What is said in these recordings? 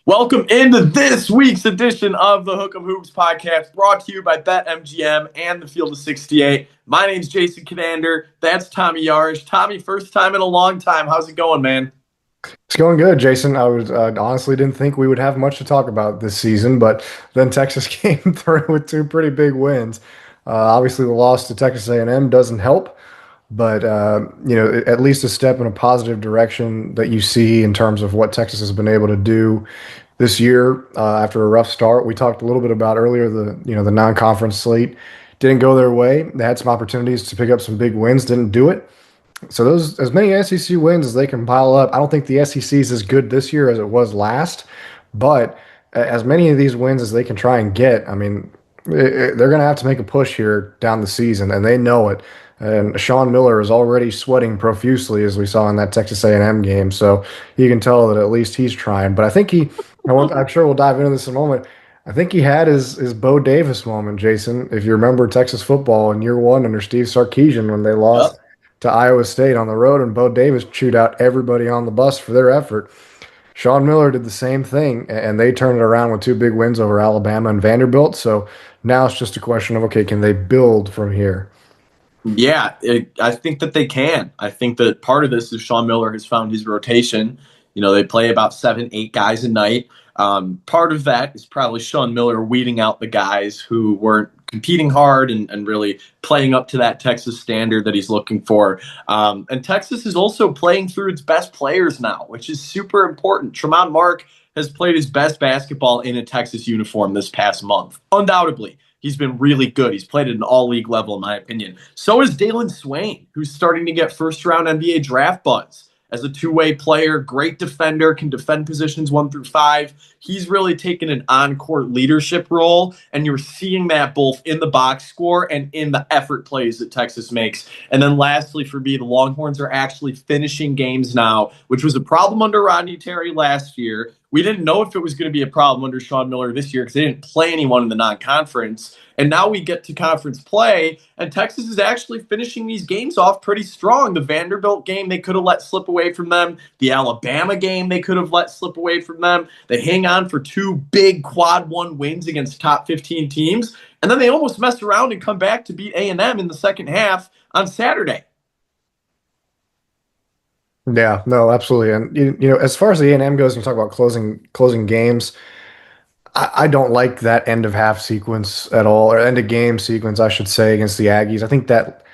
Welcome into this week's edition of the Hook 'em Hoops podcast, brought to you by BetMGM and the Field of 68. My name's Jason Kinander. That's Tommy Yarrish. Tommy, first time in a long time. How's it going, man? It's going good, Jason. I honestly didn't think we would have much to talk about this season, but then Texas came through with two pretty big wins. Obviously, the loss to Texas A&M doesn't help, but at least a step in a positive direction that you see in terms of what Texas has been able to do this year after a rough start. We talked a little bit about earlier the non-conference slate didn't go their way. They had some opportunities to pick up some big wins, didn't do it. So those as many SEC wins as they can pile up. I don't think the SEC is as good this year as it was last, but as many of these wins as they can try and get, I mean, they're going to have to make a push here down the season, and they know it. And Sean Miller is already sweating profusely, as we saw in that Texas A&M game. So you can tell that at least he's trying. But I think I'm sure we'll dive into this in a moment. I think he had his Bo Davis moment, Jason. If you remember Texas football in year one under Steve Sarkisian when they lost to Iowa State on the road, and Bo Davis chewed out everybody on the bus for their effort. Sean Miller did the same thing, and they turned it around with two big wins over Alabama and Vanderbilt. So now it's just a question of, okay, can they build from here? Yeah, I think that they can. I think that part of this is Sean Miller has found his rotation. You know, they play about 7, 8 guys a night. Part of that is probably Sean Miller weeding out the guys who weren't competing hard and really playing up to that Texas standard that he's looking for. And Texas is also playing through its best players now, which is super important. Tremont Mark has played his best basketball in a Texas uniform this past month. Undoubtedly, he's been really good. He's played at an all-league level, in my opinion. So is Dalen Swain, who's starting to get first-round NBA draft buzz. As a two-way player, great defender, can defend positions 1 through 5. He's really taken an on-court leadership role, and you're seeing that both in the box score and in the effort plays that Texas makes. And then lastly, for me, the Longhorns are actually finishing games now, which was a problem under Rodney Terry last year. We didn't know if it was going to be a problem under Sean Miller this year because they didn't play anyone in the non-conference. And now we get to conference play, and Texas is actually finishing these games off pretty strong. The Vanderbilt game they could have let slip away from them. The Alabama game they could have let slip away from them. They hang on for 2 big quad 1 wins against top 15 teams, and then they almost mess around and come back to beat A&M in the second half on Saturday. Yeah, no, absolutely. And as far as the A&M goes, you talk about closing games. I don't like that end of half sequence at all, or end of game sequence, I should say, against the Aggies. I think that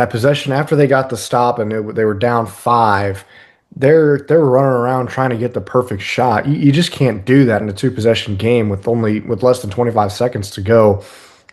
possession after they got the stop and they were down 5, they're running around trying to get the perfect shot. You just can't do that in a 2-possession game with less than 25 seconds to go.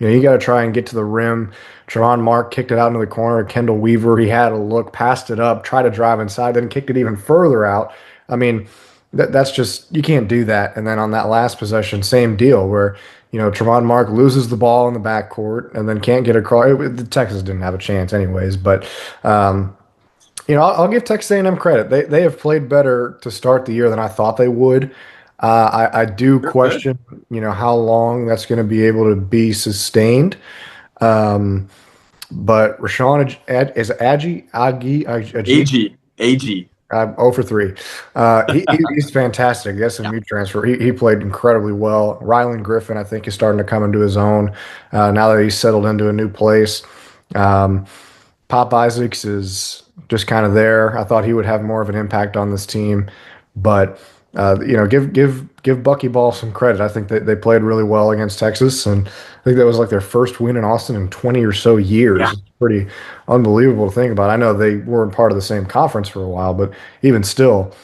You got to try and get to the rim. Tremont Mark kicked it out into the corner. Kendall Weaver, he had a look, passed it up, tried to drive inside, then kicked it even further out. I mean, that's just, you can't do that. And then on that last possession, same deal where, Tremont Mark loses the ball in the backcourt and then can't get across. Texas didn't have a chance anyways, but, I'll give Texas A&M credit. They have played better to start the year than I thought they would. I do question, how long that's going to be able to be sustained. But Rashawn is AG. 0 for 3. He's fantastic. The SMU transfer. He played incredibly well. Rylan Griffin, I think, is starting to come into his own now that he's settled into a new place. Pop Isaacs is just kind of there. I thought he would have more of an impact on this team, but give Bucky Ball some credit. I think they played really well against Texas, and I think that was like their first win in Austin in 20 or so years. Yeah. It's pretty unbelievable to think about. I know they weren't part of the same conference for a while, but even still,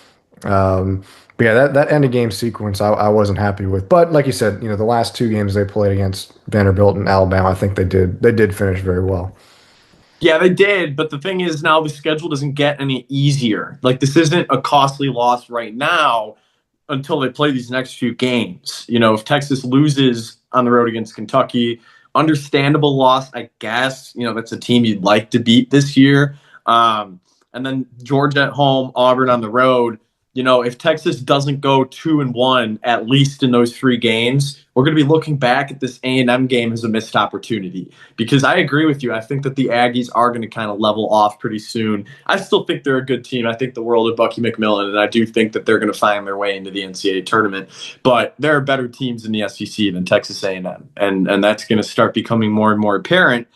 but yeah, that end of game sequence I wasn't happy with. But like you said, the last 2 games they played against Vanderbilt and Alabama, I think they did finish very well. Yeah, they did, but the thing is now the schedule doesn't get any easier. Like, this isn't a costly loss right now until they play these next few games. If Texas loses on the road against Kentucky, understandable loss, I guess. That's a team you'd like to beat this year. And then Georgia at home, Auburn on the road. if Texas doesn't go 2-1 at least in those 3 games, we're going to be looking back at this A&M game as a missed opportunity. Because I agree with you. I think that the Aggies are going to kind of level off pretty soon. I still think they're a good team. I think the world of Bucky McMillan, and I do think that they're going to find their way into the NCAA tournament. But there are better teams in the SEC than Texas A&M, and that's going to start becoming more and more apparent.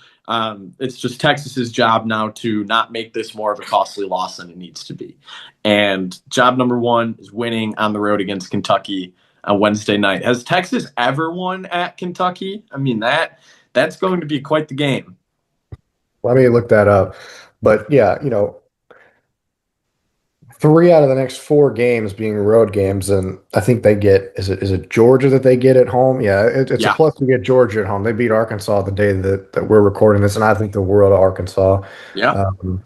It's just Texas's job now to not make this more of a costly loss than it needs to be. And job number one is winning on the road against Kentucky on Wednesday night. Has Texas ever won at Kentucky? I mean, that's going to be quite the game. Let me look that up. But yeah, 3 out of the next 4 games being road games, and I think they get is it Georgia that they get at home? Yeah, it's a Yeah, plus to get Georgia at home. They beat Arkansas the day that we're recording this, and I think the world of Arkansas. yeah. Um,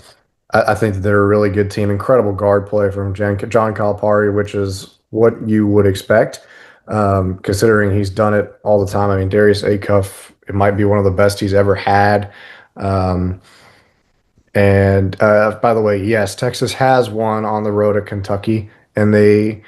I think that they're a really good team. Incredible guard play from John Calipari, which is what you would expect, considering he's done it all the time. I mean, Darius Acuff, it might be one of the best he's ever had. Um, and by the way, yes, Texas has won on the road at Kentucky, and they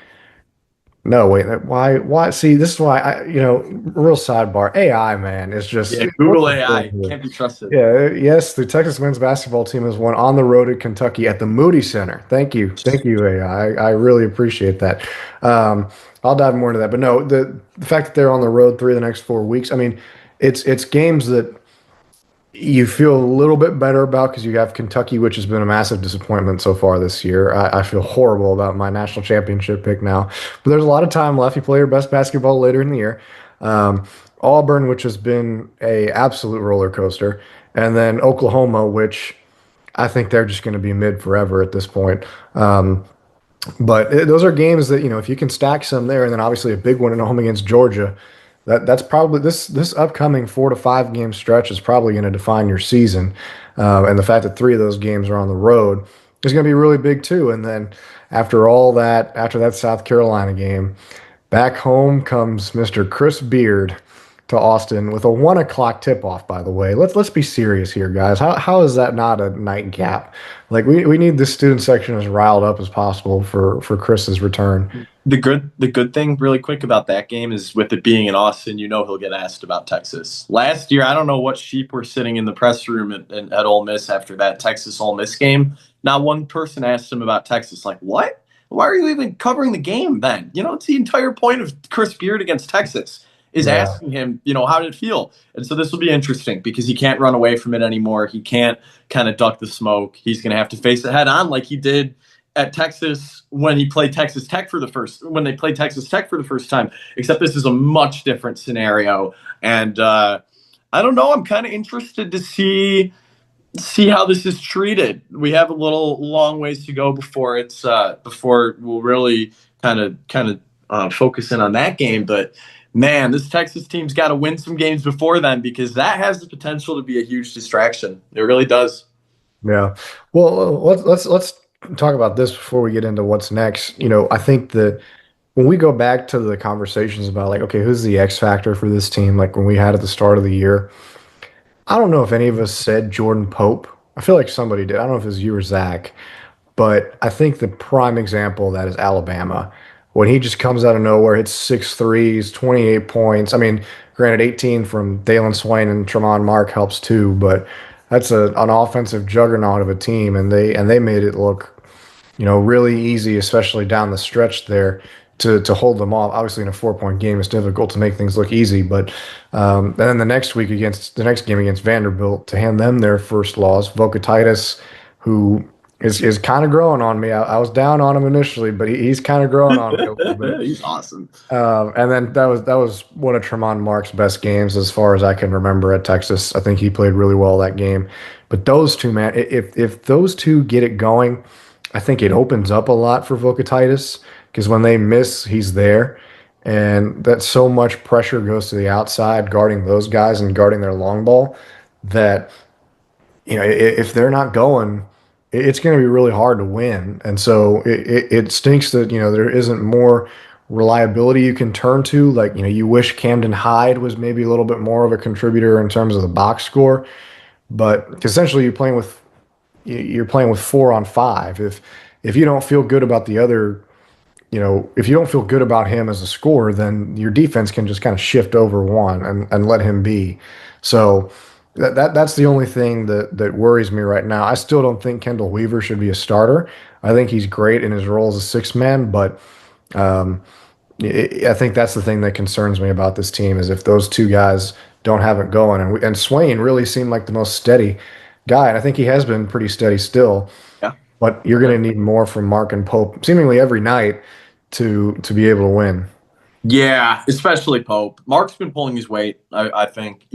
no wait, why? See, this is why real sidebar. AI man is just Yeah, what's Google the point AI here? can't be trusted. Yeah, yes, the Texas men's basketball team has won on the road at Kentucky at the Moody Center. Thank you, AI. I really appreciate that. Um, I'll dive more into that, but no, the fact that they're on the road 3 of the next 4 weeks. I mean, it's games that you feel a little bit better about because you have Kentucky, which has been a massive disappointment so far this year. I feel horrible about my national championship pick now, but there's a lot of time left. You play your best basketball later in the year. Auburn, which has been a absolute roller coaster, and then Oklahoma, which I think they're just going to be mid forever at this point. But those are games that, if you can stack some there, and then obviously a big one at home against Georgia, that's probably this upcoming 4 to 5 game stretch is probably going to define your season. And the fact that 3 of those games are on the road is going to be really big too. And then after that South Carolina game, back home comes Mr. Chris Beard to Austin with a 1 o'clock tip off, by the way. Let's be serious here, guys. How is that not a nightcap? Like we need the student section as riled up as possible for Chris's return. The good thing, really quick, about that game is with it being in Austin, he'll get asked about Texas. Last year, I don't know what sheep were sitting in the press room at Ole Miss after that Texas Ole Miss game. Not one person asked him about Texas. Like, what? Why are you even covering the game then? It's the entire point of Chris Beard against Texas is Yeah. asking him, how did it feel? And so this will be interesting because he can't run away from it anymore. He can't kind of duck the smoke. He's going to have to face it head on like he did at Texas when he played Texas Tech when they played Texas Tech for the first time. Except this is a much different scenario, and I don't know. I'm kind of interested to see how this is treated. We have a little long ways to go before we'll really kind of focus in on that game. But man, this Texas team's got to win some games before then because that has the potential to be a huge distraction. It really does. Yeah. Well, let's talk about this before we get into what's next. I think that when we go back to the conversations about like, okay, who's the X factor for this team? Like when we had at the start of the year, I don't know if any of us said Jordan Pope. I feel like somebody did. I don't know if it was you or Zach, but I think the prime example of that is Alabama. When he just comes out of nowhere, hits 6 threes, 28 points. I mean, granted, 18 from Dalen Swain and Tremont Mark helps too, but that's an offensive juggernaut of a team, and they made it look really easy, especially down the stretch there to hold them off. Obviously, in a 4 point game, it's difficult to make things look easy, but and then the next game against Vanderbilt to hand them their first loss, Vokatitis, who is kind of growing on me. I was down on him initially, but he's kind of growing on me a little bit. He's awesome. And then that was one of Tremont Mark's best games as far as I can remember at Texas. I think he played really well that game. But those two, man, if those two get it going, I think it opens up a lot for Vokatitis because when they miss, he's there. And that so much pressure goes to the outside guarding those guys and guarding their long ball that if they're not going, it's going to be really hard to win. And so it stinks that, there isn't more reliability you can turn to. Like, you wish Camden Hyde was maybe a little bit more of a contributor in terms of the box score. But essentially you're playing with 4 on 5. If you don't feel good about the other if you don't feel good about him as a scorer, then your defense can just kind of shift over one and let him be. So that's the only thing that worries me right now. I still don't think Kendall Weaver should be a starter. I think he's great in his role as a six man, but um, I think that's the thing that concerns me about this team is if those two guys don't have it going. And Swain really seemed like the most steady guy, and I think he has been pretty steady still. Yeah. But you're going Yeah. to need more from Mark and Pope seemingly every night to be able to win. Yeah, especially Pope. Mark's been pulling his weight, I think.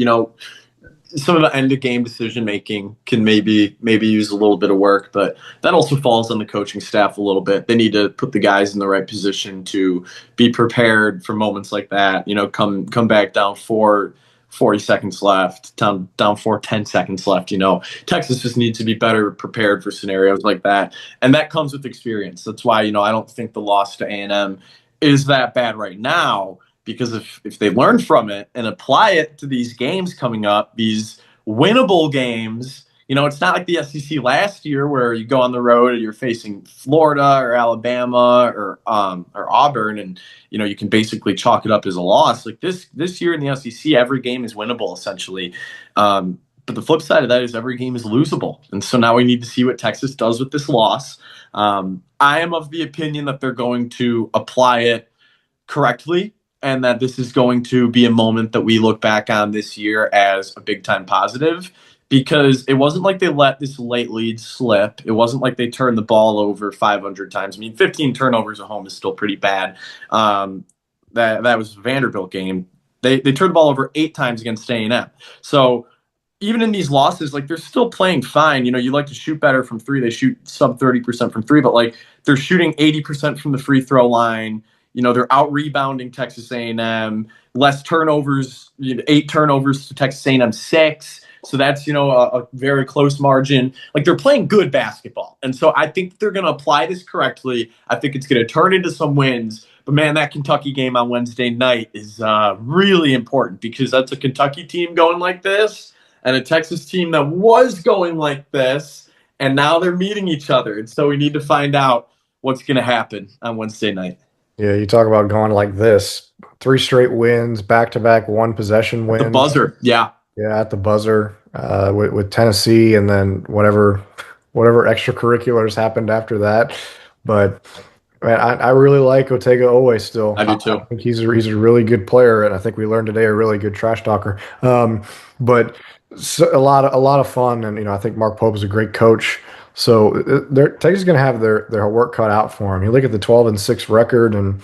Some of the end of game decision making can maybe use a little bit of work, but that also falls on the coaching staff a little bit. They need to put the guys in the right position to be prepared for moments like that. Come back down 40 seconds left, down 10 seconds left. Texas just needs to be better prepared for scenarios like that, and that comes with experience. That's why I don't think the loss to A&M is that bad right now, because if they learn from it and apply it to these games coming up, these winnable games, it's not like the SEC last year where you go on the road and you're facing Florida or Alabama or Auburn, and you can basically chalk it up as a loss. Like this year in the SEC, every game is winnable essentially. But the flip side of that is every game is losable, and so now we need to see what Texas does with this loss. I am of the opinion that they're going to apply it correctly, and that this is going to be a moment that we look back on this year as a big time positive, because it wasn't like they let this late lead slip. It wasn't like they turned the ball over 500 times. I mean, 15 turnovers at home is still pretty bad. That was a Vanderbilt game. They turned the ball over 8 times against A&M. So even in these losses, like they're still playing fine. You like to shoot better from three. They shoot sub 30% from three, but like they're shooting 80% from the free throw line. They're out rebounding Texas A&M, less turnovers, 8 turnovers to Texas A&M 6. So that's, a very close margin. Like they're playing good basketball. And so I think they're going to apply this correctly. I think it's going to turn into some wins. But man, that Kentucky game on Wednesday night is really important, because that's a Kentucky team going like this and a Texas team that was going like this. And now they're meeting each other. And so we need to find out what's going to happen on Wednesday night. Yeah, you talk about going like this, three straight wins, back to back one possession The wins. buzzer. Yeah. Yeah, at the buzzer with Tennessee, and then whatever extracurriculars happened after that. But man, I really like Otega Owe still. I do I too. think he's a really good player, and I think we learned today a really good trash talker. But a lot of fun, and I think Mark Pope is a great coach. So Texas is going to have their work cut out for him. You look at the 12-6 record, and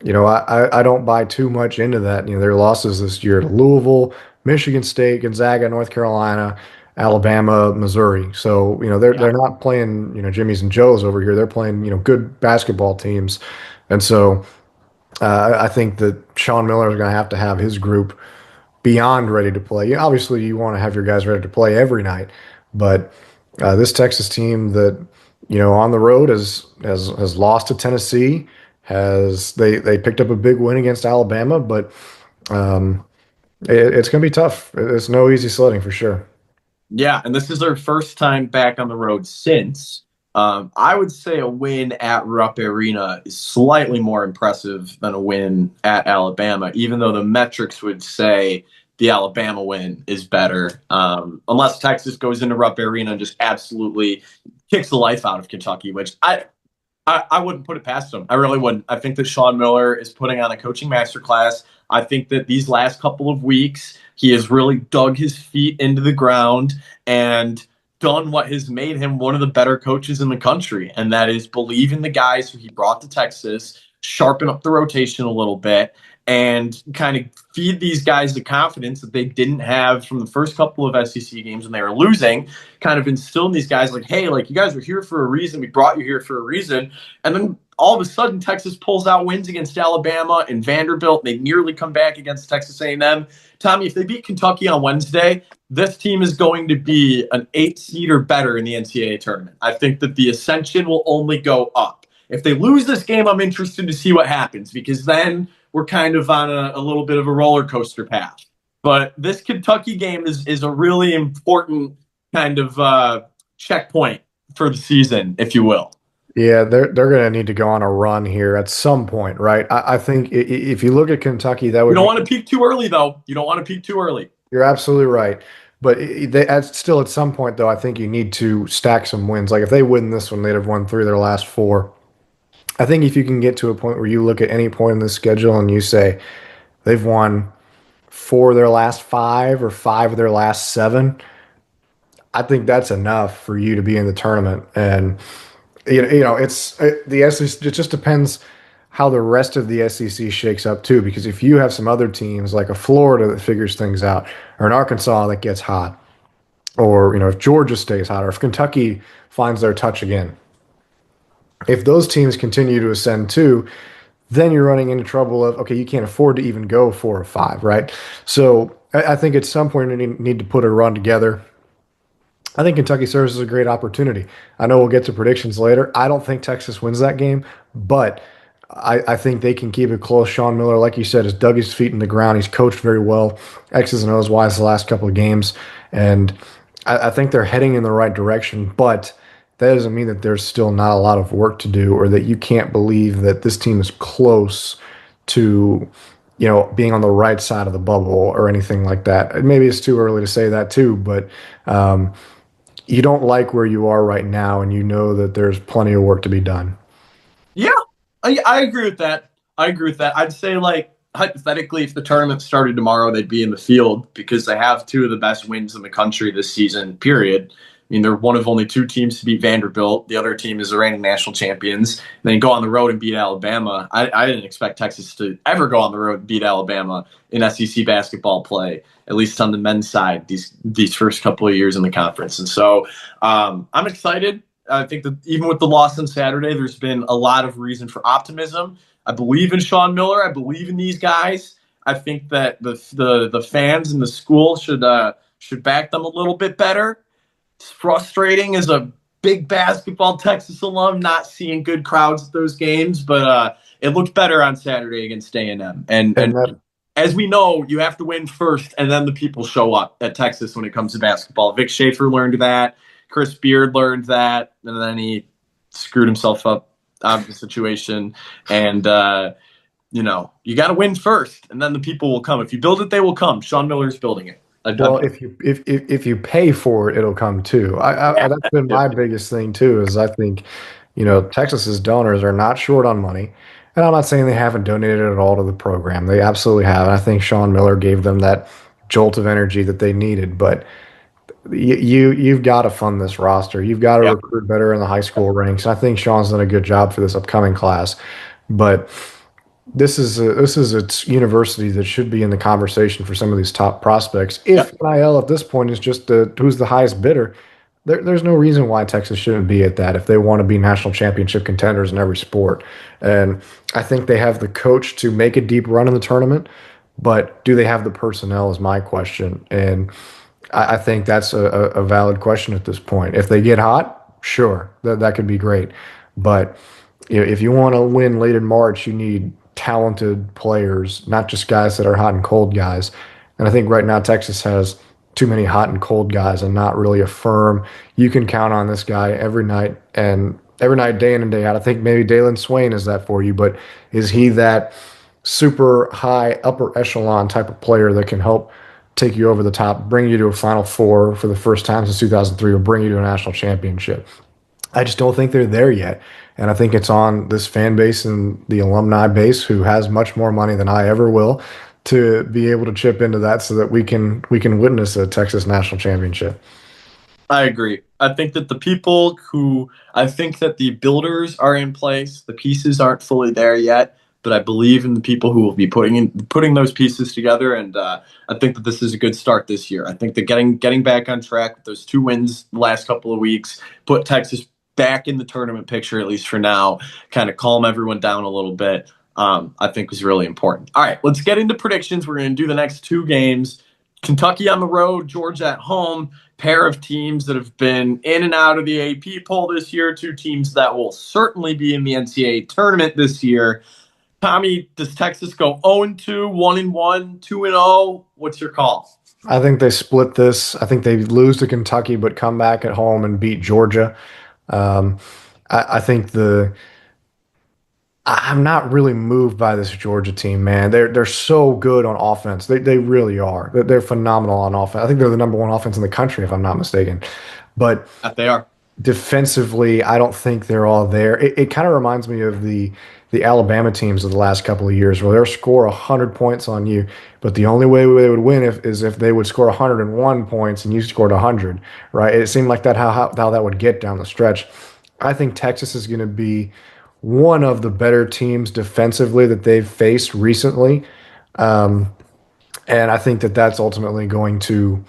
I don't buy too much into that. Their losses this year to Louisville, Michigan State, Gonzaga, North Carolina, Alabama, Missouri. So, they're Yeah. not playing, Jimmys and Joes over here. They're playing, good basketball teams. And so I think that Sean Miller is going to have his group beyond ready to play. Obviously, you want to have your guys ready to play every night, but this Texas team that on the road has lost to Tennessee, has they picked up a big win against Alabama, but um, it's going to be tough. It's no easy sledding for sure. Yeah. And this is their first time back on the road since. I would say a win at Rupp Arena is slightly more impressive than a win at Alabama, even though the metrics would say the Alabama win is better. Unless Texas goes into Rupp Arena and just absolutely kicks the life out of Kentucky, which I wouldn't put it past him. I really wouldn't. I think that Sean Miller is putting on a coaching masterclass. I think that these last couple of weeks, he has really dug his feet into the ground and done what has made him one of the better coaches in the country. And that is believe in the guys who he brought to Texas, sharpen up the rotation a little bit, and kind of feed these guys the confidence that they didn't have from the first couple of SEC games when they were losing, kind of instill in these guys like, hey, like you guys are here for a reason. We brought you here for a reason. And then all of a sudden, Texas pulls out wins against Alabama and Vanderbilt. They nearly come back against Texas A&M. Tommy, if they beat Kentucky on Wednesday, this team is going to be an 8 seed or better in the NCAA tournament. I think that the ascension will only go up. If they lose this game, I'm interested to see what happens, because then we're kind of on a little bit of a roller coaster path. But this Kentucky game is a really important kind of checkpoint for the season, if you will. Yeah, they're going to need to go on a run here at some point, right? I think if you look at Kentucky, that You would don't mean want to peak too early, though. You don't want to peak too early. you're absolutely right. But still, at some point, though, I think you need to stack some wins. Like if they win this one, they'd have won three of their last four. I think if you can get to a point where you look at any point in the schedule and you say they've won four of their last five or five of their last seven, I think that's enough for you to be in the tournament. And the SEC. It just depends how the rest of the SEC shakes up too. Because if you have some other teams like a Florida that figures things out, or an Arkansas that gets hot, or if Georgia stays hot, or if Kentucky finds their touch again, if those teams continue to ascend too, then you're running into trouble of okay, you can't afford to even go 4 or 5, right? So I think at some point you need to put a run together. I think Kentucky serves as a great opportunity. I know we'll get to predictions later. I don't think Texas wins that game, but I think they can keep it close. Sean Miller, like you said, has dug his feet in the ground. He's coached very well, X's and O's wise the last couple of games, and I think they're heading in the right direction. But that doesn't mean that there's still not a lot of work to do, or that you can't believe that this team is close to being on the right side of the bubble or anything like that. Maybe it's too early to say that too, but you don't like where you are right now, and you know that there's plenty of work to be done. Yeah, I agree with that. I agree with that. I'd say, like, hypothetically, if the tournament started tomorrow, they'd be in the field because they have two of the best wins in the country this season, period. I mean, they're one of only two teams to beat Vanderbilt. The other team is the reigning national champions. And then go on the road and beat Alabama. I didn't expect Texas to ever go on the road and beat Alabama in SEC basketball play, at least on the men's side, these first couple of years in the conference. And so I'm excited. I think that even with the loss on Saturday, there's been a lot of reason for optimism. I believe in Sean Miller. I believe in these guys. I think that the fans and the school should back them a little bit better. It's frustrating as a big basketball Texas alum not seeing good crowds at those games, but it looked better on Saturday against A&M. And And that, as we know, you have to win first, and then the people show up at Texas when it comes to basketball. Vic Schaefer learned that. Chris Beard learned that, and then he screwed himself up out of the situation. And you got to win first, and then the people will come. If you build it, they will come. Sean Miller's building it. well, if you pay for it, it'll come too. Yeah. That's been my biggest thing too. Is I think, Texas's donors are not short on money, and I'm not saying they haven't donated at all to the program. They absolutely have. And I think Sean Miller gave them that jolt of energy that they needed. But you've got to fund this roster. You've got to Yeah. recruit better in the high school ranks. And I think Sean's done a good job for this upcoming class. But this is a university that should be in the conversation for some of these top prospects. Yeah. If NIL at this point is just who's the highest bidder, there's no reason why Texas shouldn't be at that if they want to be national championship contenders in every sport. And I think they have the coach to make a deep run in the tournament, but do they have the personnel is my question. And I think that's a valid question at this point. If they get hot, sure, that could be great. But if you want to win late in March, you need talented players, not just guys that are hot and cold guys. And I think right now Texas has too many hot and cold guys and not really a firm. You can count on this guy every night and every night, day in and day out. I think maybe Dalen Swain is that for you, but is he that super high upper echelon type of player that can help take you over the top, bring you to a Final Four for the first time since 2003, or bring you to a national championship? I just don't think they're there yet. And I think it's on this fan base and the alumni base who has much more money than I ever will to be able to chip into that so that we can witness a Texas national championship. I agree. I think that I think that the builders are in place. The pieces aren't fully there yet, but I believe in the people who will be putting those pieces together. And I think that this is a good start this year. I think that getting back on track with those two wins the last couple of weeks put Texas back in the tournament picture, at least for now, kind of calm everyone down a little bit. I think was really important. All right, let's get into predictions. We're going to do the next two games. Kentucky on the road, Georgia at home. Pair of teams that have been in and out of the AP poll this year. Two teams that will certainly be in the NCAA tournament this year. Tommy, does Texas go 0-2, 1-1, 2-0? What's your call? I think they split this. I think they lose to Kentucky, but come back at home and beat Georgia. Um, I think I'm not really moved by this Georgia team, man. They're so good on offense. They really are. They're phenomenal on offense. I think they're the number one offense in the country, if I'm not mistaken. But They are. defensively, I don't think they're all there. It kind of reminds me of the Alabama teams of the last couple of years, where they'll score 100 points on you, but the only way they would win is if they would score 101 points and you scored 100, right? It seemed like that how that would get down the stretch. I think Texas is going to be one of the better teams defensively that they've faced recently, and I think that that's ultimately going to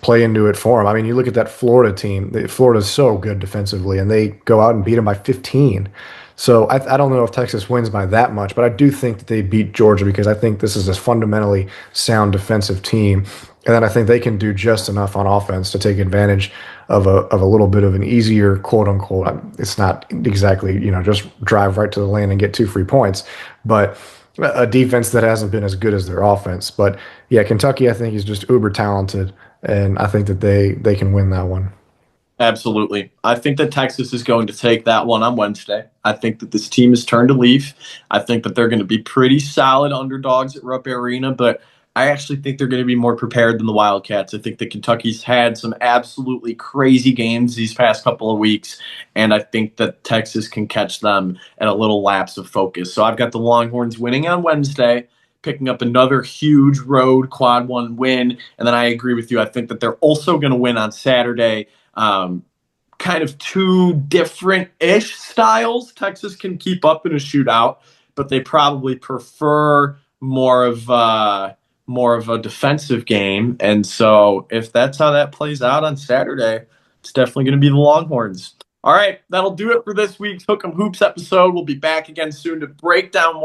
play into it for them. I mean, you look at that Florida team. Florida's so good defensively, and they go out and beat them by 15. So I don't know if Texas wins by that much, but I do think that they beat Georgia because I think this is a fundamentally sound defensive team. And then I think they can do just enough on offense to take advantage of a little bit of an easier quote unquote. It's not exactly, just drive right to the lane and get 2 free points, but a defense that hasn't been as good as their offense. But yeah, Kentucky, I think, is just uber talented, and I think that they can win that one. Absolutely. I think that Texas is going to take that one on Wednesday. I think that this team has turned a leaf. I think that they're going to be pretty solid underdogs at Rupp Arena, but I actually think they're going to be more prepared than the Wildcats. I think that Kentucky's had some absolutely crazy games these past couple of weeks, and I think that Texas can catch them at a little lapse of focus. So I've got the Longhorns winning on Wednesday, picking up another huge road quad one win, and then I agree with you. I think that they're also going to win on Saturday. Kind of two different-ish styles. Texas can keep up in a shootout, but they probably prefer more of a defensive game. And so if that's how that plays out on Saturday, it's definitely going to be the Longhorns. All right, that'll do it for this week's Hook 'em Hoops episode. We'll be back again soon to break down